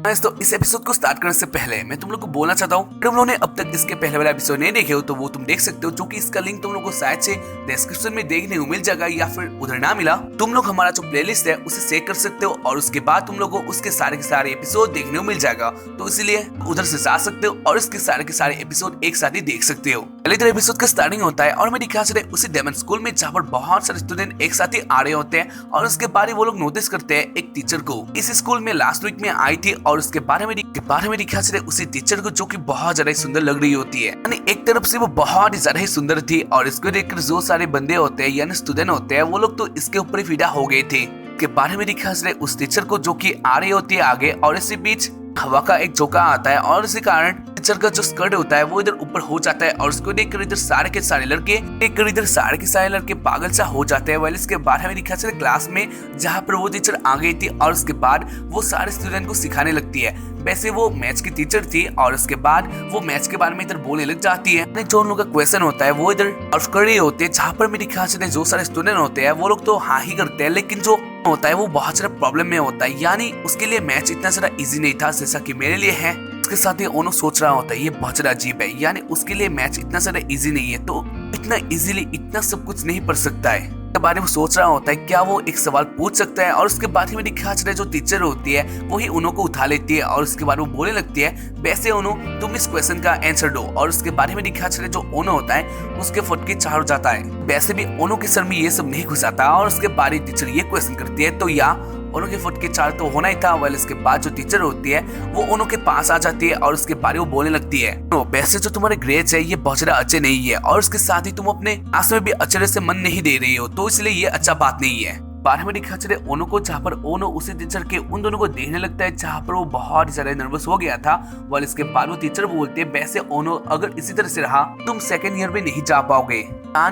तो इस एपिसोड को स्टार्ट करने से पहले मैं तुम लोग को बोलना चाहता हूँ, तुम लोगों ने अब तक इसके पहले वाला एपिसोड नहीं देखे हो तो वो तुम देख सकते हो, जो कि इसका लिंक तुम लोग को शायद से डिस्क्रिप्शन में देखने को मिल जाएगा या फिर उधर ना मिला तुम लोग हमारा जो प्लेलिस्ट है उसे चेक कर सकते हो और उसके बाद तुम लोग को उसके सारे के सारे एपिसोड देखने को मिल जाएगा। तो इसलिए उधर से जा सकते हो और इसके सारे के सारे एपिसोड एक साथ ही देख सकते हो। पहले तो एपिसोड का स्टार्टिंग होता है और मैं दिखा चले उसी डेमन स्कूल में जहाँ पर बहुत सारे स्टूडेंट एक साथ ही आ रहे होते हैं और उसके बाद वो लोग नोटिस करते हैं एक टीचर को इस स्कूल में लास्ट वीक में आई थी और उसके बारे में दिखा चले उसी टीचर को जो कि बहुत ज्यादा सुंदर लग रही होती है। यानी एक तरफ से वो बहुत ही ज्यादा ही सुंदर थी और इसको देखकर जो सारे बंदे होते हैं यानी स्टूडेंट होते हैं वो लोग तो इसके ऊपर ही फिदा हो गए थे। के बारे में दिखा चले उस टीचर को जो कि आ रही होती है आगे और इसी बीच हवा का एक झोंका आता है और इसी कारण टीचर का जो स्कर्ट होता है वो इधर ऊपर हो जाता है और उसको देखकर इधर सारे के सारे लड़के पागल सा हो जाते हैं। इसके बाद हमें दिखा चले क्लास में जहाँ पर वो टीचर आ गई थी और उसके बाद वो सारे स्टूडेंट को सिखाने लगती है। वैसे वो मैथ्स की टीचर थी और उसके बाद वो मैथ्स के बारे में इधर बोलने लग जाती है। जो उन लोगों का क्वेश्चन होता है वो इधर सॉल्व कर रहे होते हैं, जहाँ पर मेरे ख्याल से जो सारे स्टूडेंट होते हैं वो लोग तो हाँ ही करते हैं, लेकिन जो होता है वो बहुत सारा प्रॉब्लम में होता है। यानी उसके लिए मैथ्स इतना सारा इजी नहीं था जैसा कि मेरे लिए है। उसके साथ ही ओनो सोच रहा होता है ये बहुत ज्यादा अजीब है, यानी उसके लिए मैथ्स इतना सारा इजी नहीं है तो इतना इजीली इतना सब कुछ नहीं पढ़ सकता है। के बारे में सोच रहा होता है क्या वो एक सवाल पूछ सकता है और उसके बाद में दिखा चले जो टीचर होती है वही उन्हों को उठा लेती है और उसके बाद वो बोलने लगती है वैसे ओनो तुम इस क्वेश्चन का आंसर दो। और उसके बारे में दिखा चले जो ओनो होता है उसके फटके चार हो जाता है। वैसे भी ओनो के सर में ये सब नहीं घुसाता और उसके बाद टीचर ये क्वेश्चन करती है तो या ओनो के फुट के चार तो होना ही था। इसके बाद जो टीचर होती है वो ओनो के पास आ जाती है और उसके बारे में बोलने लगती है तो वैसे जो तुम्हारे ग्रेड्स है ये बहुत ज्यादा अच्छे नहीं है और उसके साथ ही तुम अपने क्लास में भी अच्छे से मन नहीं दे रही हो तो इसलिए ये अच्छा बात नहीं है। बारे में दिखा चले ओनो को जहाँ पर ओनो उसी टीचर के उन दोनों को देखने लगता है जहाँ पर वो बहुत ज्यादा नर्वस हो गया था। वाल इसके बाद वो टीचर बोलते हैं वैसे ओनो अगर इसी तरह से रहा तुम सेकंड ईयर में नहीं जा पाओगे,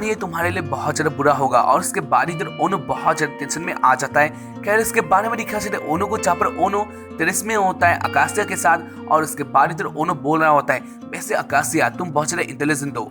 ये तुम्हारे लिए बहुत ज्यादा बुरा होगा। और उसके बाद इधर ओनो बहुत ज्यादा टेंशन में आ जाता है। खैर इसके बारे में दिखा चले ओनो को जहाँ पर ओनो टेरेस में होता है आकाशिया के साथ और उसके बाद इधर ओनो बोल रहा होता है वैसे आकाशिया तुम बहुत ज्यादा इंटेलिजेंट हो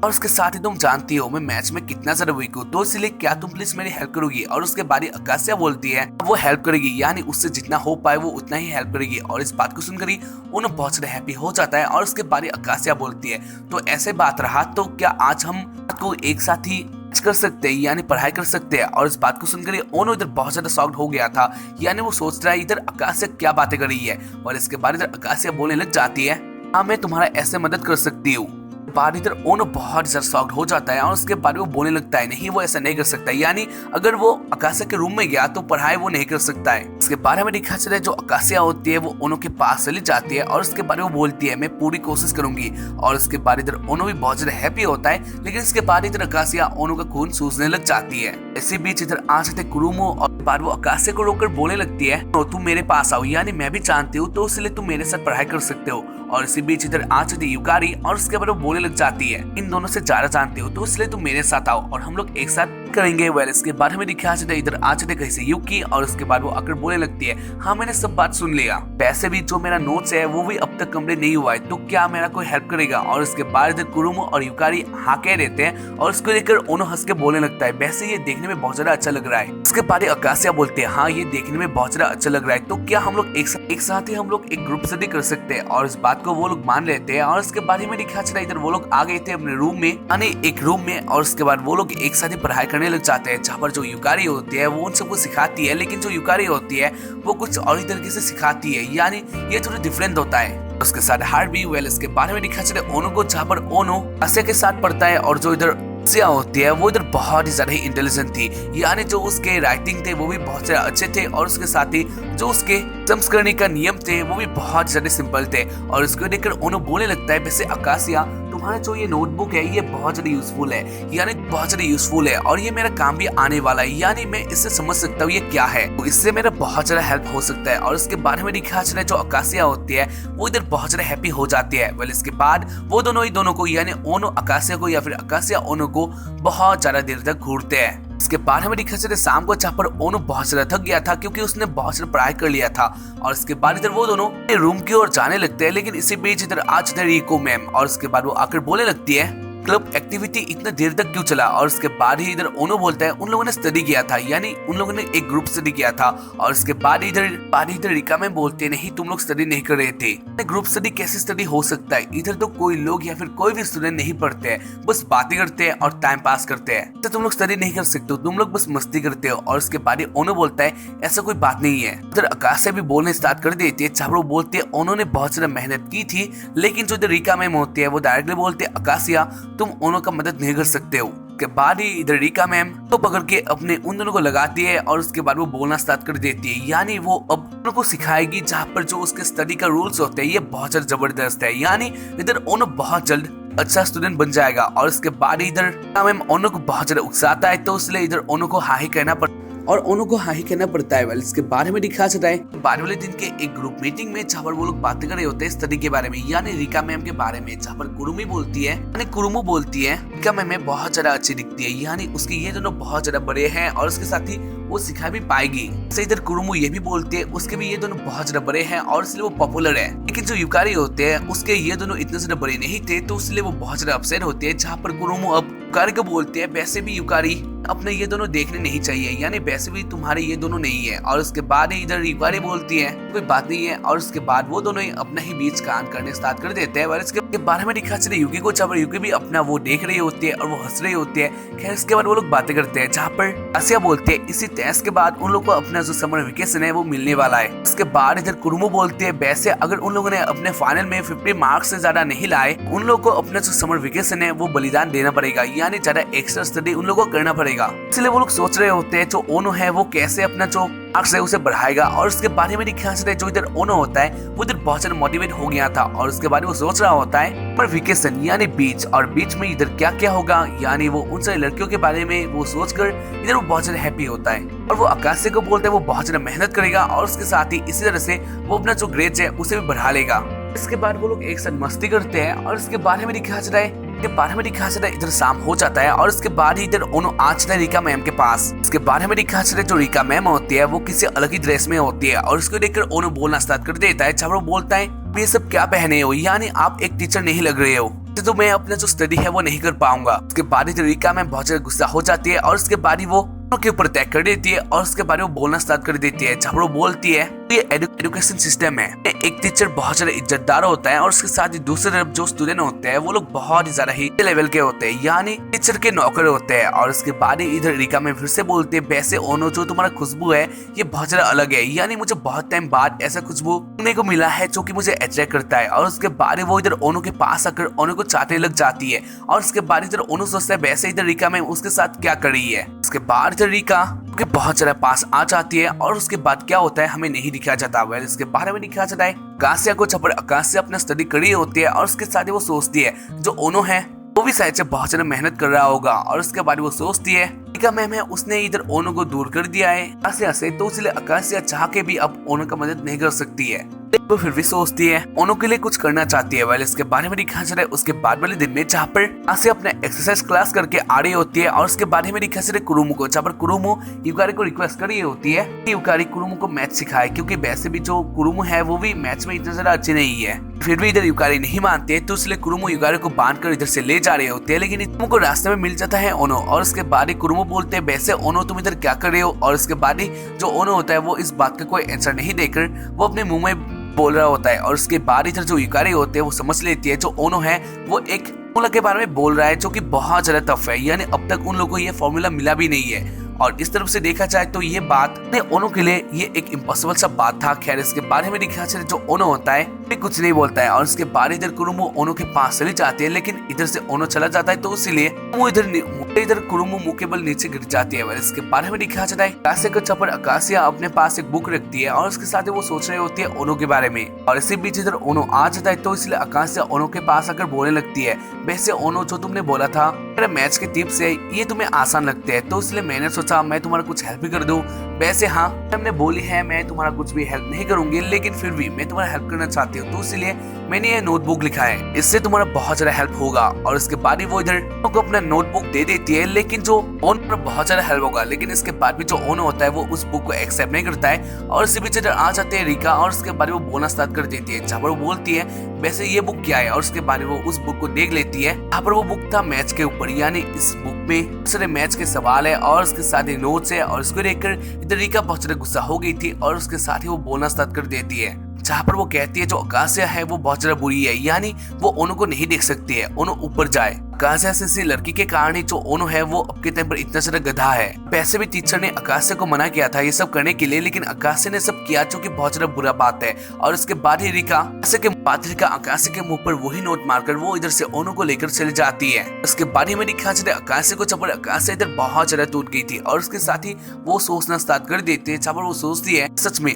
और उसके साथ ही तुम जानती हो मैं मैच में कितना ज्यादा वीक हूँ तो इसलिए क्या तुम प्लीज मेरी हेल्प करोगी। और उसके बाद आकाशिया बोलती है वो हेल्प करेगी, यानी उससे जितना हो पाए वो उतना ही हेल्प करेगी। और इस बात को सुनकर ही उन्हें बहुत ज्यादा हैप्पी हो जाता है। और उसके बाद आकाशिया बोलती है तो ऐसे बात रहा तो क्या आज हम को एक साथ ही कर सकते हैं यानी पढ़ाई कर सकते हैं। और इस बात को सुनकर ओनो इधर बहुत ज्यादा शॉक्ड हो गया था, यानी वो सोच रहा है इधर आकाशिया क्या बातें कर रही है। और इसके बाद इधर आकाशिया बोलने लग जाती है हाँ मैं तुम्हारा ऐसे मदद कर सकती हूँ। बाद इधर ओनो बहुत ज्यादा शॉक्ड हो जाता है और उसके बाद वो बोलने लगता है नहीं वो ऐसा नहीं कर सकता, यानी अगर वो आकाशिया के रूम में गया तो पढ़ाई वो नहीं कर सकता है। इसके बारे में दिखा चले जो आकाशिया होती है वो ओनो के पास चली जाती है और उसके बारे में वो बोलती है मैं पूरी कोशिश करूंगी। और उसके बाद इधर ओनो भी बहुत ज्यादा हैप्पी होता है, लेकिन इसके बाद इधर आकाशिया ओनो का खून सूजने लग जाती है। इसी बीच इधर आ जाते कुरुमो और बाद वो आकाशिया को रोककर बोलने लगती है तो तुम मेरे पास आओ, यानी मैं भी जानती हूँ तो इसलिए तुम मेरे साथ पढ़ाई कर सकते हो। और इसी बीच इधर आ जाती युकारी और उसके बाद वो बोलने लग जाती है इन दोनों से ज्यादा जानते हो तो इसलिए तुम मेरे साथ आओ और हम लोग एक साथ करेंगे। इसके बारे में दिखा जाता है इधर आ जाते कहीं से युकी और उसके बाद वो आकर बोलने लगती है हाँ मैंने सब बात सुन लिया, वैसे भी जो मेरा नोट्स है वो भी अब तक कंप्लीट नहीं हुआ है तो क्या मेरा कोई हेल्प करेगा। और उसके बाद इधर कुरुमो और युकारी हाँ कह देते हैं और उसको लेकर ओनो हंस के बोलने लगता है वैसे ये देखने में बहुत ज्यादा अच्छा लग रहा है। उसके बाद आकाशिया बोलते हैं हाँ ये देखने में बहुत ज्यादा अच्छा लग रहा है तो क्या हम लोग एक साथ ही हम लोग एक ग्रुप स्टडी कर सकते हैं। और इस बात को वो लोग मान लेते हैं। और उसके बारे में दिखा चला इधर वो लोग आ गए थे अपने रूम में, यानी एक रूम में। और उसके बाद वो लोग एक साथ ही पढ़ाई करने लग जाते हैं, जहाँ पर जो युकारी होती है वो उन सबको सिखाती है, लेकिन जो युकारी होती है वो कुछ और ही तरीके से सिखाती है, यानी ये थोड़ा डिफरेंट होता है। उसके साथ हार्ट भी इसके बारे में दिखा चले ओनो को, जहाँ पर ओनो आसिया के साथ पढ़ता है और जो इधर आसिया होती है वो इधर बहुत ही ज्यादा ही इंटेलिजेंट थी, यानी जो उसके राइटिंग थे वो भी बहुत ज्यादा अच्छे थे और उसके साथ ही जो उसके सम्स करने का नियम थे वो भी बहुत ज्यादा सिंपल थे। और उसको देखकर ओनो बोलने लगता है वैसे आकाशिया तुम्हारा जो ये नोटबुक है ये बहुत ज्यादा यूजफुल है, यानी बहुत ज्यादा यूजफुल है और ये मेरा काम भी आने वाला है, यानी मैं इससे समझ सकता हूँ ये क्या है तो इससे मेरा बहुत ज्यादा हेल्प हो सकता है। और उसके बारे में दिखा चला जो आकाशिया होती है वो इधर बहुत ज्यादा हैप्पी हो जाती है। इसके बाद वो दोनों को यानी ओनो आकाशिया को या फिर आकाशिया ओनो को बहुत ज्यादा देर तक घूरते हैं। इसके बाद हमें दिखा चले शाम को, जहाँ पर ओनो बहुत ज्यादा थक गया था क्योंकि उसने बहुत ज्यादा पढ़ाई कर लिया था। और इसके बाद इधर वो दोनों रूम की ओर जाने लगते हैं, लेकिन इसी बीच इधर आ जाते रिको मैम और उसके बाद वो आकर बोलने लगती है क्लब एक्टिविटी इतना देर तक क्यों चला। और उसके बाद ही इधर ओनो बोलता है उन लोगों ने स्टडी किया था, यानी उन लोगों ने एक ग्रुप स्टडी किया था। और उसके बाद इधर रिका मैम बोलते नहीं तुम लोग स्टडी नहीं कर रहे थे। ग्रुप स्टडी कैसे स्टडी हो सकता है, इधर तो कोई लोग या फिर कोई भी स्टूडेंट नहीं पढ़ते हैं, बस बातें करते हैं और टाइम पास करते हैं, तो तुम लोग स्टडी नहीं कर सकते हो, तुम लोग बस मस्ती करते हो। और उसके बाद ओनो बोलता है ऐसा कोई बात नहीं है। इधर आकाश से भी बोलने स्टार्ट कर देती है, जहाँ वो बोलती है ओनो ने बहुत ज्यादा मेहनत की थी, लेकिन जो इधर रिका मैम होती है वो डायरेक्टली बोलते है आकाशिया तुम ओनो का मदद नहीं कर सकते हो। के बाद ही इधर रिका मैम तो पकड़ के अपने उन दोनों को लगाती है और उसके बाद वो बोलना स्टार्ट कर देती है, यानी वो अब उनको सिखाएगी जहाँ पर जो उसके स्टडी का रूल्स होते हैं ये बहुत ज्यादा जबरदस्त है, यानी इधर ओनो बहुत जल्द अच्छा स्टूडेंट बन जाएगा। और उसके बाद इधर रिका मैम ओनो को बहुत ज्यादा उकसाता है, तो इसलिए इधर ओनो को हाँ ही कहना पड़ता और ओनो को हाँ ही कहना पड़ता है। इसके बारे में दिखा जाता है बाद वाले दिन के एक ग्रुप मीटिंग में, जहाँ पर वो लोग बातें कर रहे होते हैं स्टडी के बारे में, यानी रिका मैम के बारे में, जहाँ पर कुरुमी बोलती है यानी कुरुमो बोलती है रिका मैम में बहुत ज्यादा अच्छी दिखती है, यानी उसके ये दोनों बहुत ज्यादा बड़े हैं और उसके साथ ही वो सिखा भी पाएगी। इधर कुरुमो ये भी बोलती है उसके भी ये दोनों बहुत ज्यादा बड़े हैं और इसलिए वो पॉपुलर है, लेकिन जो युकारी होते हैं उसके ये दोनों इतने ज्यादा बड़े नहीं थे, तो इसलिए वो बहुत ज्यादा अपसेट होते हैं। जहाँ पर कुरुमो अब युकारी को बोलते हैं वैसे भी युकारी अपने ये दोनों देखने नहीं चाहिए, यानी वैसे भी तुम्हारे ये दोनों नहीं है। और उसके बाद इधर युकारी बोलती है कोई बात नहीं है, और उसके बाद वो दोनों अपना ही बीच कांड करने स्टार्ट कर देते हैं। और इसके बारे में दिखा चले युकी को, जहाँ पर युकी भी अपना वो देख रही होती है और वो हंस रही होती है। खैर इसके बाद वो लोग बातें करते हैं, जहाँ पर आसिया बोलते हैं इसी टेस्ट के बाद उन लोगों को अपना जो समर वेकेशन है वो मिलने वाला है। उसके बाद इधर कुरुमो बोलते हैं वैसे अगर उन लोगों ने अपने फाइनल में 50 मार्क्स से ज्यादा नहीं लाए, उन लोगों को अपना जो समर वेकेशन है वो बलिदान देना पड़ेगा, यानी ज्यादा एक्स्ट्रा स्टडी उन लोगों को करना पड़ेगा। इसलिए वो लोग सोच रहे होते हैं जो ओनो है वो कैसे अपना जो मार्क्स है उसे बढ़ाएगा। और उसके बारे में दिखा है जो इधर ओनो होता है वो इधर बहुत ज्यादा मोटिवेट हो गया था, और उसके बाद वो सोच रहा होता है पर वेकेशन यानी बीच, और बीच में इधर क्या क्या होगा, यानी वो उन सारी लड़कियों के बारे में वो सोचकर इधर वो बहुत ज्यादा हैप्पी होता है। और वो आकाश को बोलते हैं वो बहुत ज्यादा मेहनत करेगा और उसके साथ ही इसी तरह से वो अपना जो ग्रेड है उसे भी बढ़ा लेगा। इसके बाद वो लोग एक साथ मस्ती करते हैं और इसके बारे में दिखा जाता है इधर शाम हो जाता है। और इसके बाद ही इधर ओनो आ जाता है रिका मैम के पास। इसके बारे में दिखा जाता है जो रिका मैम होती है वो किसी अलग ही ड्रेस में होती है, और उसको देखकर ओनो बोलना स्टार्ट कर देता है, जब वो बोलता है ये सब क्या पहने हो, यानी आप एक टीचर नहीं लग रहे हो, तो मैं अपना जो स्टडी है वो नहीं कर पाऊंगा। उसके बाद ही रिका मैम बहुत ज्यादा गुस्सा हो जाती है और उसके बाद ही वो के ऊपर अटैक कर देती है और उसके बारे में बोलना स्टार्ट कर देती है, जब वो बोलती है ये एजुकेशन सिस्टम है, एक टीचर बहुत ज्यादा इज्जतदार होता है और उसके साथ ही दूसरी तरफ जो स्टूडेंट होते हैं वो लोग बहुत ही ज्यादा ही लेवल के होते हैं, यानी टीचर के नौकर होते हैं। और उसके बाद ही इधर रिका में फिर से बोलते हैं वैसे ओनो जो तुम्हारा खुशबू है ये बहुत ज्यादा अलग है, यानी मुझे बहुत टाइम बाद ऐसा खुशबू सुनने को मिला है जो कि मुझे अट्रैक्ट करता है। और उसके बाद वो इधर ओनो के पास आकर ओनो को चाटने लग जाती है, और उसके बाद इधर ओनो सोचता है वैसे इधर रिका में उसके साथ क्या कर रही है। उसके बाद इधर रिका के बहुत ज्यादा पास आ जाती है और उसके बाद क्या होता है हमें नहीं दिखाया जाता। वेल इसके बारे में दिखाया जाता है आकाशिया को, जब आकाशिया अपना स्टडी कर रही होती है और उसके साथ ही वो सोचती है जो ओनो है वो भी शायद से बहुत ज्यादा मेहनत कर रहा होगा। और उसके बाद वो सोचती है रिका मैम है उसने इधर ओनो को दूर कर दिया है आकाशिया से, तो इसलिए आकाशिया चाह के भी अब ओनो का मदद नहीं कर सकती है, वो फिर भी सोचती है ओनो के लिए कुछ करना चाहती है। वेल इसके बारे में दिखाया जाता है उसके बाद वाले दिन में, जहाँ पर आसिया अपने एक्सरसाइज क्लास करके आ रही होती है। और उसके बारे में दिखाया जाता है कुरुमो को, जहाँ पर कुरुमो युकारी को रिक्वेस्ट कर रही होती है कि युकारी कुरुमो को मैच सिखाए, क्योंकि वैसे भी जो कुरुमो है वो भी मैच में इतना ज्यादा अच्छी नहीं है। फिर भी इधर युकारी नहीं मानते, तो इसलिए कुरुमो युकारी को बांध कर इधर से ले जा रहे होते हैं, लेकिन कुरुमो को रास्ते में मिल जाता है ओनो। और उसके बाद ही कुरुमो बोलते हैं वैसे ओनो तुम इधर क्या कर रहे हो। और उसके बाद ही जो ओनो होता है वो इस बात का कोई आंसर नहीं देकर वो अपने मुंह में बोल रहा होता है। और उसके बाद इधर जो युकारी होते हैं वो समझ लेती है जो ओनो है वो एक फॉर्मूला के बारे में बोल रहा है जो कि बहुत ज्यादा टफ है, यानी अब तक उन लोगों को ये फॉर्मूला मिला भी नहीं है। और इस तरफ से देखा जाए तो ये बात ओनो के लिए ये एक इम्पॉसिबल सा बात था। खैर इसके बारे में देखा जाए जो ओनो होता है वो कुछ नहीं बोलता है। और उसके बाद इधर कुरुमो ओनो के पास चली जाती है, लेकिन इधर से ओनो चला जाता है, तो इसीलिए वो इधर कुरुमो मुंह के बल नीचे गिर जाती है। इसके बारे में दिखा जाता है आकाशिया को, जहाँ पर आकाशिया अपने पास एक बुक रखती है और उसके साथ वो सोच रही होती है ओनो के बारे में। और इसी बीच इधर ओनो आ जाता है, तो इसलिए आकाशिया ओनो के पास आकर बोलने लगती है वैसे ओनो जो तुमने बोला था मेरा मैच के टिप्स है ये तुम्हें आसान लगते हैं, तो इसलिए मैंने सोचा मैं तुम्हारा कुछ हेल्प भी कर दूं। वैसे वैसे हाँ, हमने बोली है मैं तुम्हारा कुछ भी हेल्प नहीं करूंगी, लेकिन फिर भी मैं तुम्हारा हेल्प करना चाहती हूँ, तो इसलिए मैंने ये नोटबुक लिखा है, इससे तुम्हारा बहुत ज्यादा हेल्प होगा। और उसके बाद ही वो इधर को अपना नोटबुक दे देती है, लेकिन जो ओन पर बहुत ज्यादा हेल्प होगा, लेकिन इसके बाद भी जो ओन होता है वो उस बुक को एक्सेप्ट नहीं करता है। और इसी बीच इधर आ जाते हैं रिका, और उसके बाद वो बोलना स्टार्ट कर देती है, जहाँ पर वो बोलती है वैसे ये बुक क्या है, और उसके बाद वो उस बुक को देख लेती है। यहाँ पर वो बुक था मैच के ऊपर, यानी इस बुक में सारे मैच के सवाल है और उसके साथ ही नोट्स है। और इसको देखकर इधर रिका बहुत ज्यादा गुस्सा हो गई थी, और उसके साथ ही वो बोलना स्टार्ट कर देती है, जहाँ पर वो कहती है जो आकाशिया है वो बहुत ज्यादा बुरी है, यानी वो ओनो को नहीं देख सकती है, ओनो ऊपर जाए। आकाशिया से लड़की के कारण ही जो ओनो है वो अब के टाइम पर इतना ज्यादा गधा है। वैसे भी टीचर ने आकाशिया को मना किया था ये सब करने के लिए, लेकिन आकाशिया ने सब किया, जो कि बहुत ज्यादा बुरा बात है। और उसके बाद ही रिका आकाशिया के मुंह पर वही नोट मारकर वो इधर से ओनो को लेकर चली जाती है। उसके बाद ही मेरी ख्याल से आकाशिया को चपड़ आकाशिया इधर बहुत ज्यादा टूट गई थी, और उसके साथ ही वो सोचना स्टार्ट कर देते हैं, जहाँ पर वो सोचती है सच में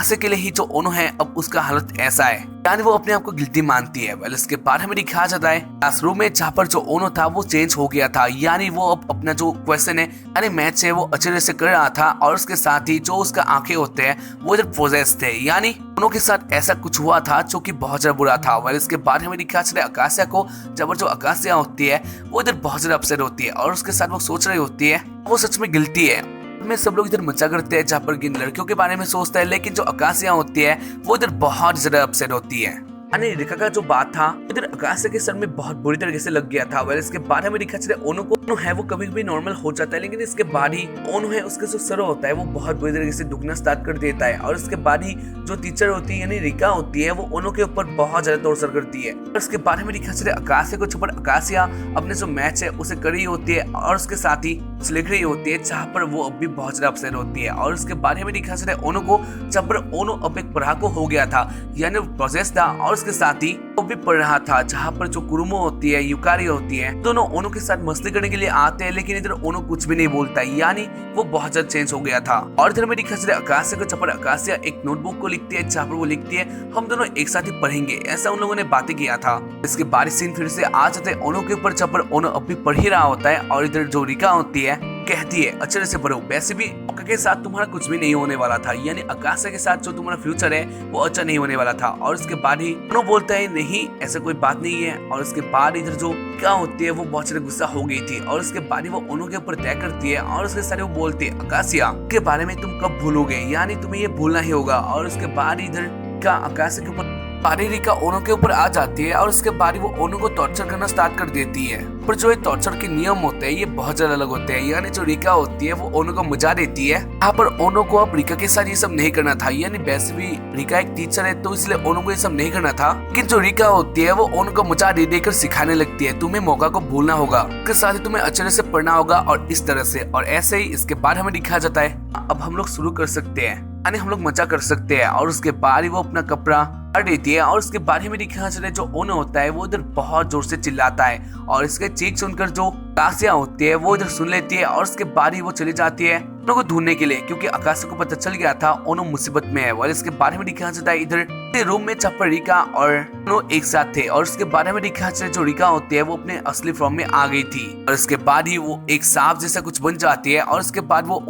ऐसे के लिए ही जो ओनो है अब उसका हालत ऐसा है, यानी वो अपने आप को गिल्टी मानती है। वेल इसके बाद हमें दिखाया जाता है क्लासरूम में, जहाँ पर जो ओनो था वो चेंज हो गया था, यानी वो अब अपना जो क्वेश्चन है यानी मैथ है वो अच्छे तरह से कर रहा था। और उसके साथ ही जो उसका आंखें होते हैं वो इधर पोजेस थे, यानी ओनो के साथ ऐसा कुछ हुआ था जो कि बहुत ज्यादा बुरा था। वेल इसके बाद हमें दिखाया जाता है आकाशिया को, जब जो आकाशिया होती है वो इधर बहुत ज्यादा अपसेट होती है, और उसके साथ वो सोच रही होती है वो सच में गिल्टी है। में सब लोग इधर मजा करते हैं, जहाँ पर इन लड़कियों के बारे में सोचता है, लेकिन जो आकाशिया होती है वो इधर बहुत ज्यादा अपसेट होती है। यानी रिका का जो बात था इधर आकाशिया के सर में बहुत बुरी तरीके से लग गया था। वेल इसके बाद हमें दिखा चले ओनो है वो कभी भी नॉर्मल हो जाता है, लेकिन इसके बाद ही ओनो है उसके जो सर होता है वो बहुत बुरी तरीके से दुखना स्टार्ट कर देता है। और इसके बाद ही जो टीचर होती है यानी रिका होती है वो ओनो के ऊपर बहुत ज्यादा टॉर्चर करती है। और इसके बाद हमें दिखा चले आकाशिया को छुपड़ आकाशिया अपने जो मैच है उसे कर रही होती है, और उसके साथ ही लिख रही होती है, जहाँ पर वो अब भी बहुत ज्यादा अपसेट होती है। और उसके बाद हमें दिखा चले ओनो को, जहाँ पर ओनो अब एक पढ़ाकू हो गया था, यानी प्रोसेस था, और उसके साथ ही वो भी पढ़ रहा था, जहाँ पर जो कुरुमो होती है युकारी होती है दोनों ओनो के साथ मस्ती करने के लिए आते हैं, लेकिन इधर ओनो कुछ भी नहीं बोलता, यानी वो बहुत ज्यादा चेंज हो गया था। और इधर में दिखा चले आकाशिया को, जहाँ पर आकाशिया एक नोटबुक को लिखती है, जहाँ पर वो लिखती है हम दोनों एक साथ ही पढ़ेंगे, ऐसा उन लोगों ने बातें किया था। इसके बाद सीन फिर से आ जाते हैं ओनो के ऊपर, जहाँ पर ओनो अब भी पढ़ ही रहा होता है, और इधर जो रिका होती है कहती है अच्छे से पढ़ो, वैसे भी ओका के साथ तुम्हारा कुछ भी नहीं होने वाला था, यानी आकाशिया के साथ जो तुम्हारा फ्यूचर है वो अच्छा नहीं होने वाला था। और उसके बाद ही ओनो बोलता है नहीं ऐसा कोई बात नहीं है। और उसके बाद इधर जो क्या होती है वो बहुत ज्यादा गुस्सा हो गई थी, और उसके बाद ही वो ओनो के ऊपर तय करती है, और उसके साथ वो बोलती है आकाशिया के बारे में तुम कब भूलोगे, यानी तुम्हें ये भूलना ही होगा। और उसके बाद इधर का आकाशिया के ऊपर रिका ओनो के ऊपर आ जाती है, और उसके बाद वो ओनो को टॉर्चर करना स्टार्ट कर देती है। पर जो ये टॉर्चर के नियम होते हैं ये बहुत ज्यादा अलग होते हैं, यानी जो रिका होती है वो ओनो को मजा देती है। यहाँ पर ओनो को अब रिका के साथ ये सब नहीं करना था, यानी वैसे भी रिका एक टीचर है तो इसलिए ओनो को ये सब नहीं करना था, लेकिन जो रिका होती है वो ओनो को मजा दे देकर सिखाने लगती है तुम्हें मौका को भूलना होगा, उसके साथ ही तुम्हें अच्छे से पढ़ना होगा, और इस तरह से। और ऐसे ही इसके बाद हमें दिखाया जाता है अब हम लोग शुरू कर सकते हैं, यानी हम लोग मजा कर सकते हैं। और उसके बाद ही वो अपना कपड़ा हटा देती है, और उसके बाद ही में दिखाया चले जो ओनो होता है वो इधर बहुत जोर से चिल्लाता है, और इसके चीख सुनकर जो आकाशिया होती है वो इधर सुन लेती है, और उसके बाद ही वो चली जाती है ओनो को ढूंढने के लिए, क्योंकि आकाशिया को पता चल गया था ओनो मुसीबत में है। और इसके बारे में दिखाया जाता है इधर रूम में चप्पर रिका और ओनो एक साथ थे, और उसके बारे में दिखाया जाता है जो रिका होती है वो अपने असली फॉर्म में आ गई थी, और इसके बाद ही वो एक सांप जैसा कुछ बन जाती है। और उसके बाद वो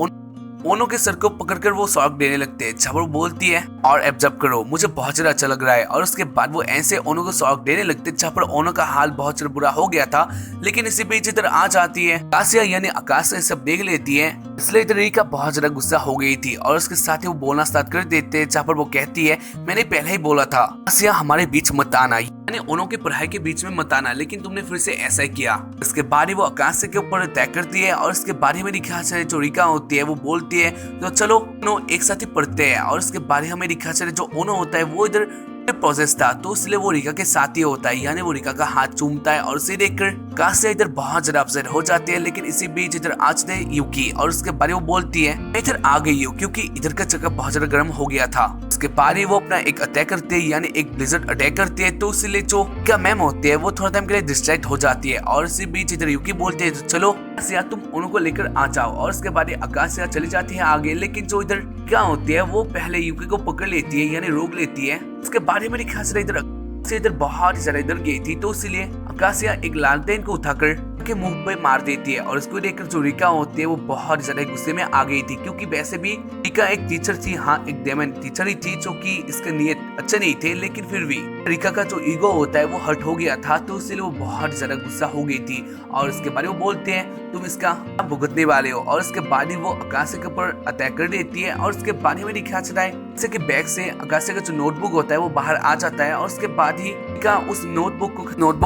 ओनो के सर को पकड़कर वो शॉक देने लगते हैं, जब वो बोलती है और एब्जॉर्ब करो, मुझे बहुत ज्यादा अच्छा लग रहा है। और उसके बाद वो ऐसे ओनो को शॉक देने लगते हैं, जहाँ पर ओनो का हाल बहुत ज्यादा बुरा हो गया था। लेकिन इसी बीच इधर आ जाती है आकाशिया, यानी आकाशिया सब देख लेती है, इसलिए इधर रिका बहुत ज्यादा गुस्सा हो गई थी, और उसके साथ ही वो बोलना स्टार्ट कर देते हैं, जहाँ पर वो कहती है मैंने पहले ही बोला था आकाशिया हमारे बीच मत आना, यानी ओनो की पढ़ाई के बीच में मत आना, लेकिन तुमने फिर से ऐसा ही किया। इसके बाद ही वो आकाशिया के ऊपर अटैक करती है, और इसके बारे में दिखा चले जो रिका होती है वो बोलती है तो चलो ओनो एक साथ ही पढ़ते हैं। और इसके बारे में हमें दिखा चले जो ओनो होता है वो इधर प्रोसेस था, तो इसलिए वो रिका के साथ ही होता है, यानी वो रिका का हाथ चूमता है, और उसे देखकर आकाशिया इधर बहुत ज्यादा अपसेट हो जाती है। लेकिन इसी बीच इधर आ जाते हैं यूकी, और उसके बारे में वो बोलती है मैं इधर आ गई हूँ क्योंकि इधर का जगह बहुत ज्यादा गर्म हो गया था। उसके बारे वो अपना एक अटैक करते हैं, यानी एक ब्लिजर्ड अटैक करती है, तो इसलिए जो क्या मैम होती है वो थोड़ा टाइम के लिए डिस्ट्रैक्ट हो जाती है। और इसी बीच इधर यूकी बोलते है चलो आकाशिया तुम ओनो को लेकर आ जाओ। और उसके बाद आकाशिया चली जाती है आगे, लेकिन जो इधर क्या होती है वो पहले यूकी को पकड़ लेती है, यानी रोक लेती है। उसके बारे में इधर बहुत ज्यादा इधर गई थी, तो इसलिए आकाशिया एक लालटेन को उठाकर के मुंह पे मार देती है और इसको देखकर जो रिका होती है वो बहुत ज्यादा गुस्से में आ गई थी, क्योंकि वैसे भी रिका एक टीचर थी, हाँ एक डेमन टीचर ही थी, जो कि इसके नियत अच्छे नहीं थे, लेकिन फिर भी रिका का जो ईगो होता है वो हर्ट हो गया था, तो इसलिए वो बहुत ज्यादा गुस्सा हो गई थी। और इसके बाद वो बोलते हैं तुम इसका भुगतने वाले हो, और उसके बाद ही वो आकाश के ऊपर अटैक कर देती है। और उसके बाद ही में दिखा चला है जैसे कि बैग से आकाश का जो नोटबुक होता है वो बाहर आ जाता है, और उसके बाद ही रिका उस नोटबुक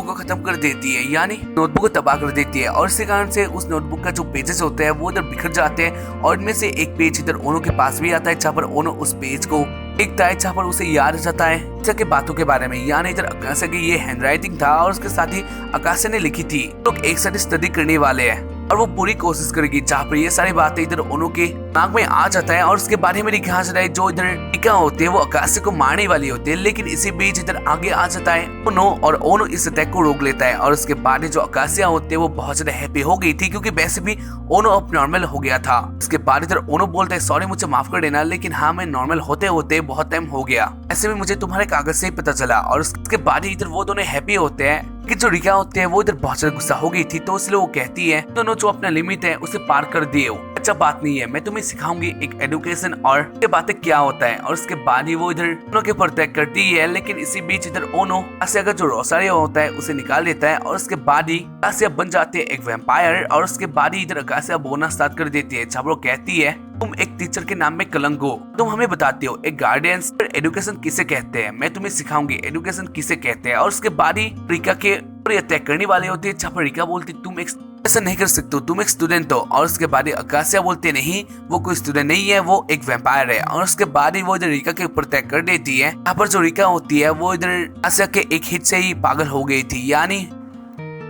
को खत्म कर देती है, यानी नोटबुक को तबाह कर देती है। और इसी कारण से उस नोटबुक का जो पेजेस होते हैं वो इधर बिखर जाते हैं, और इनमें से एक पेज इधर ओनो के पास भी आता है, जहाँ पर ओनो उस पेज को देखता है, जहाँ पर उसे याद जाता है के बातों के बारे में, यानी इधर आकाश की ये हैंडराइटिंग था और उसके साथ ही आकाश ने लिखी थी। लोग एक साथ स्टडी करने वाले हैं और वो पूरी कोशिश करेगी, जहाँ पर ये सारी बातें इधर ओनो के दिमाग में आ जाता है। और उसके बारे में दिखा जाता है जो इधर रिका होते हैं वो आकाश को मारने वाली होती है, लेकिन इसी बीच इधर आगे आ जाता है ओनो, और ओनो इस अटैक को रोक लेता है। और उसके बाद जो आकाशिया होते हैं वो बहुत ज्यादा हैप्पी हो गई थी, क्योंकि वैसे भी ओनो अब नॉर्मल हो गया था। उसके बाद इधर ओनो बोलता है सॉरी मुझे माफ कर देना, लेकिन हाँ मैं नॉर्मल होते होते बहुत टाइम हो गया, ऐसे भी मुझे तुम्हारे कागज से ही पता चला। और उसके बाद इधर वो दोनों हैप्पी होते हैं कि जो रिका होते हैं वो इधर बहुत ज्यादा गुस्सा हो गई थी, तो इसलिए वो कहती है दोनों जो अपना लिमिट है उसे पार कर दिए हो, अच्छा बात नहीं है, मैं तुम्हें सिखाऊंगी एक एजुकेशन और ये बातें क्या होता है। और उसके बाद ही वो इधर ओनो के ऊपर अटैक करती है, लेकिन इसी बीच इधर ओनो आसिया का जो रोसारियो होता है उसे निकाल देता है, और उसके बाद ही आसिया बन जाती है एक वैम्पायर। और उसके बाद ही इधर आसिया बोलना स्टार्ट कर देती है, जब वो कहती है तुम एक टीचर के नाम में कलंक हो, तुम हमें बताते हो एक गार्डियंस एजुकेशन किसे कहते हैं, मैं तुम्हें सिखाऊंगी एजुकेशन किसे कहते हैं। और उसके बाद ही रिका के अटैक करने वाले होते हैं, जहाँ पर रिका बोलती तुम एक ऐसा नहीं कर सकते, तुम एक स्टूडेंट हो। और उसके बाद ही आकाशिया बोलते नहीं वो कोई स्टूडेंट नहीं है, वो एक वैम्पायर है। और उसके बाद ही वो इधर रिका के ऊपर अटैक कर देती है। यहाँ पर जो रिका होती है वो इधर आसिया के एक हिट से ही पागल हो गई थी, यानी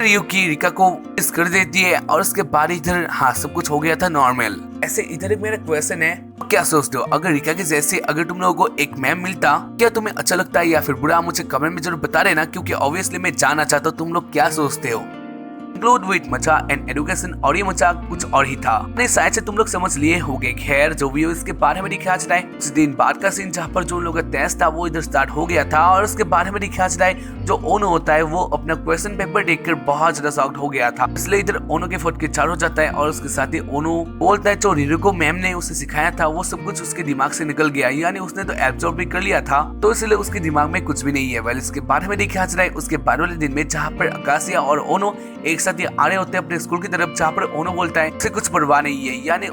युकी रिका को किस कर देती है। और उसके बाद इधर हाँ सब कुछ हो गया था नॉर्मल। ऐसे इधर एक मेरा क्वेश्चन है, क्या सोचते हो अगर रिका के जैसे अगर तुम लोगों को एक मैम मिलता, क्या तुम्हें अच्छा लगता है या फिर बुरा, मुझे कमेंट में जरूर बता देना, क्योंकि ऑब्वियसली मैं जानना चाहता हूँ तुम लोग क्या सोचते हो। इंक्लूड विद मचा एंड एजुकेशन, और ये मचा कुछ और ही था, नहीं शायद से तुम लोग समझ लिए होंगे। खैर जो भी हो इसके बारे में दिखाया जाता है कुछ दिन बाद का सीन, जहाँ पर जो लोग का टेस्ट था वो इधर स्टार्ट हो गया था। और उसके बारे में दिखाया जाता है जो ओनो होता है वो अपना क्वेश्चन पेपर देखकर बहुत ज्यादा शॉक्ड हो गया था, इसलिए इधर ओनो के फुट के चार हो जाता है। और उसके साथ ही ओनो बोलता है जो रिरुको मैम ने उसे सिखाया था वो सब कुछ उसके दिमाग से निकल गया, यानी उसने तो एब्जॉर्ब भी कर लिया था, तो इसलिए उसके दिमाग में कुछ भी नहीं है। वेल इसके बारे में दिखाया जाता है उसके बाद वाले दिन में, जहाँ पर आकाशिया और ओनो एक साथ ही आ रहे होते हैं अपने स्कूल की तरफ, जहाँ पर ओनो बोलता है उसे कुछ परवाह नहीं है, यानी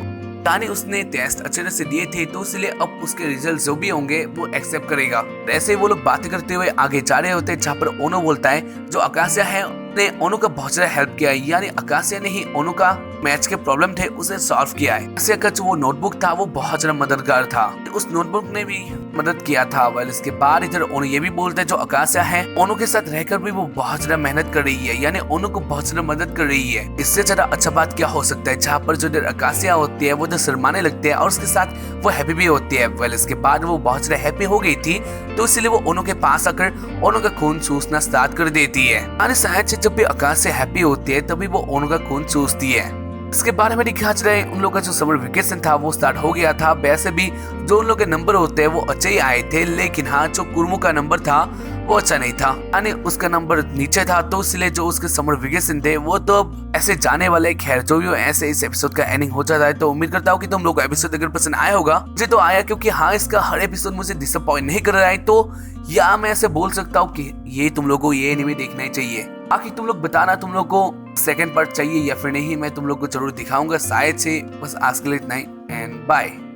उसने टेस्ट अच्छे तरह से दिए थे, तो इसलिए अब उसके रिजल्ट जो भी होंगे वो एक्सेप्ट करेगा। ऐसे ही वो लोग बातें करते हुए आगे जा रहे होते हैं, जहाँ पर ओनो बोलता है जो आकाशिया है ने ओनो का बहुत ज्यादा हेल्प किया है, यानी आकाशिया ने ही ओनो का मैच के प्रॉब्लम थे उसे सॉल्व किया है। आकाशिया का जो वो नोटबुक था वो बहुत ज्यादा मददगार था, उस नोटबुक ने भी मदद किया था। वेल इसके बाद इधर ओनो ये भी बोलता है जो आकाशिया है ओनो के साथ रहकर भी वो बहुत ज्यादा मेहनत कर रही है, यानी ओनो को बहुत ज्यादा मदद कर रही है। इससे ज्यादा अच्छा बात क्या हो सकता है, जहाँ पर जो इधर आकाशिया होती है वो इधर शर्माने लगते हैं और उसके साथ वो हैप्पी भी होती है। वेल इसके बाद वो बहुत ज्यादा हैप्पी हो गई थी, तो इसलिए वो ओनो के पास आकर ओनो का खून चूसना स्टार्ट कर देती है। यानी शायद से जब भी आकाश से हैप्पी होती है तभी वो ओनो का खून चूसती है। इसके बारे में दिखा रहे उन लोगों का जो समर वेकेशन था वो स्टार्ट हो गया था। वैसे भी जो उन लोग के नंबर होते हैं वो अच्छे ही आए थे, लेकिन हाँ जो कुर्मू का नंबर था वो अच्छा नहीं था, यानी उसका नंबर नीचे था, तो इसलिए जो उसके समर वेकेशन थे वो तो ऐसे जाने वाले। खैर जो भी ऐसे इस एपिसोड का एंडिंग हो जाता है, तो उम्मीद करता हूँ कि तुम लोग को एपिसोड अगर पसंद आया होगा। मुझे तो आया, क्योंकि हाँ इसका हर एपिसोड मुझे डिसअपॉइंट नहीं कर रहा है, तो या मैं ऐसे बोल सकता हूँ कि ये तुम लोग को ये एनिमे देखना ही चाहिए। बाकी तुम लोग बताना तुम लोग को सेकंड पार्ट चाहिए या फिर नहीं, मैं तुम लोग को जरूर दिखाऊंगा शायद से। बस आज के लिए इतना ही, एंड बाय।